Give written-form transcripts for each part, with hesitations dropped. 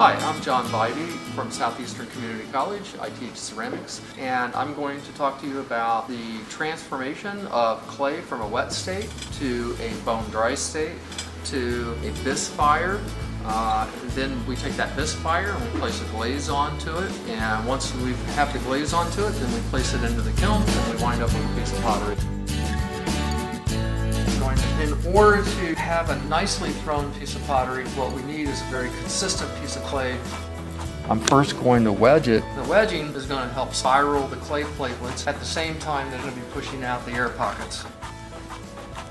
Hi, I'm John Bybee from Southeastern Community College. I teach ceramics, and I'm going to talk to you about the transformation of clay from a wet state to a bone dry state to a bisque fire. Then we take that bisque fire and we place a glaze onto it, and once we have the glaze onto it, then we place it into the kiln and we wind up with a piece of pottery. In order to have a nicely thrown piece of pottery, what we need is a very consistent piece of clay. I'm first going to wedge it. The wedging is going to help spiral the clay platelets. At the same time, they're going to be pushing out the air pockets.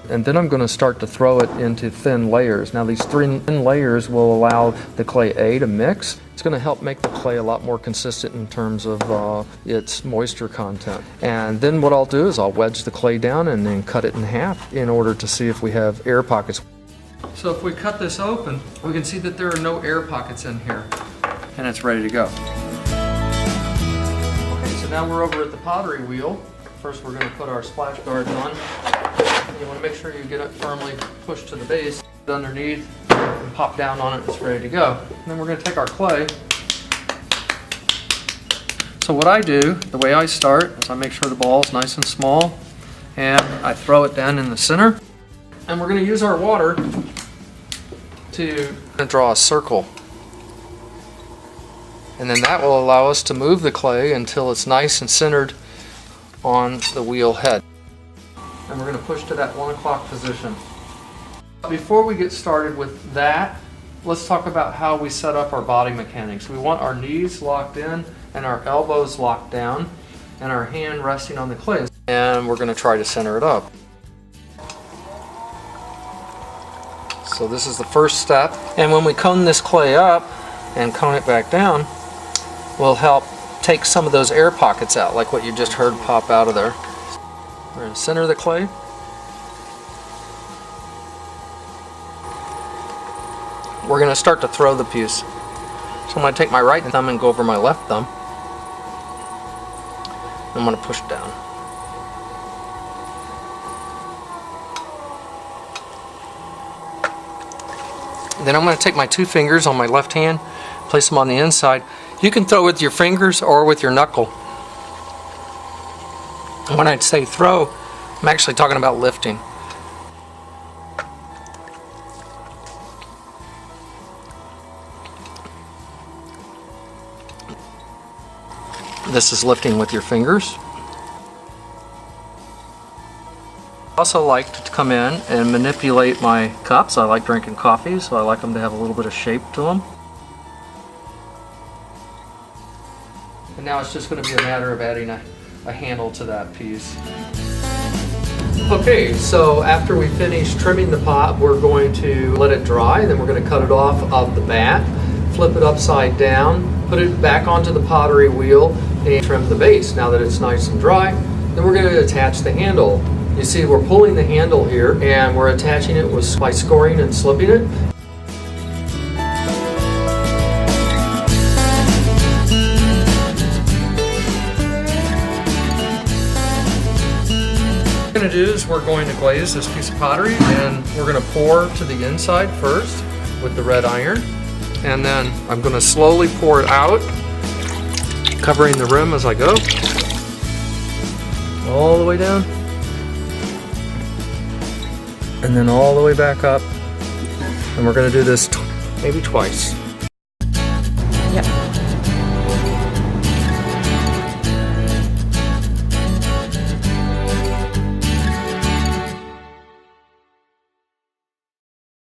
And then I'm going to start to throw it into thin layers. Now these thin layers will allow the clay A to mix. It's going to help make the clay a lot more consistent in terms of its moisture content. And then what I'll do is I'll wedge the clay down and then cut it in half in order to see if we have air pockets. So if we cut this open, we can see that there are no air pockets in here, and it's ready to go. Okay, so now we're over at the pottery wheel. First we're going to put our splash guards on. You want to make sure you get it firmly pushed to the base. Underneath, and pop down on it, it's ready to go. And then we're going to take our clay. So what I do, the way I start, is I make sure the ball is nice and small, and I throw it down in the center. And we're going to use our water to draw a circle. And then that will allow us to move the clay until it's nice and centered on the wheel head. And we're going to push to that 1 o'clock position. Before we get started with that, let's talk about how we set up our body mechanics. We want our knees locked in and our elbows locked down and our hand resting on the clay. And we're going to try to center it up. So this is the first step. And when we cone this clay up and cone it back down, we'll help take some of those air pockets out, like what you just heard pop out of there. We're going to center the clay. We're going to start to throw the piece. So I'm going to take my right thumb and go over my left thumb. I'm going to push down. Then I'm going to take my 2 fingers on my left hand, place them on the inside. You can throw with your fingers or with your knuckle. And when I say throw, I'm actually talking about lifting. This is lifting with your fingers. I also like to come in and manipulate my cups. I like drinking coffee, so I like them to have a little bit of shape to them. And now it's just going to be a matter of adding a handle to that piece. Okay, so after we finish trimming the pot, we're going to let it dry. Then we're going to cut it off of the bat, flip it upside down, put it back onto the pottery wheel, and trim the base. Now that it's nice and dry, then we're going to attach the handle. You see we're pulling the handle here and we're attaching it by scoring and slipping it. What we're going to do is we're going to glaze this piece of pottery, and we're going to pour to the inside first with the red iron, and then I'm going to slowly pour it out, covering the rim as I go, all the way down, and then all the way back up. And we're going to do this maybe twice. Yep.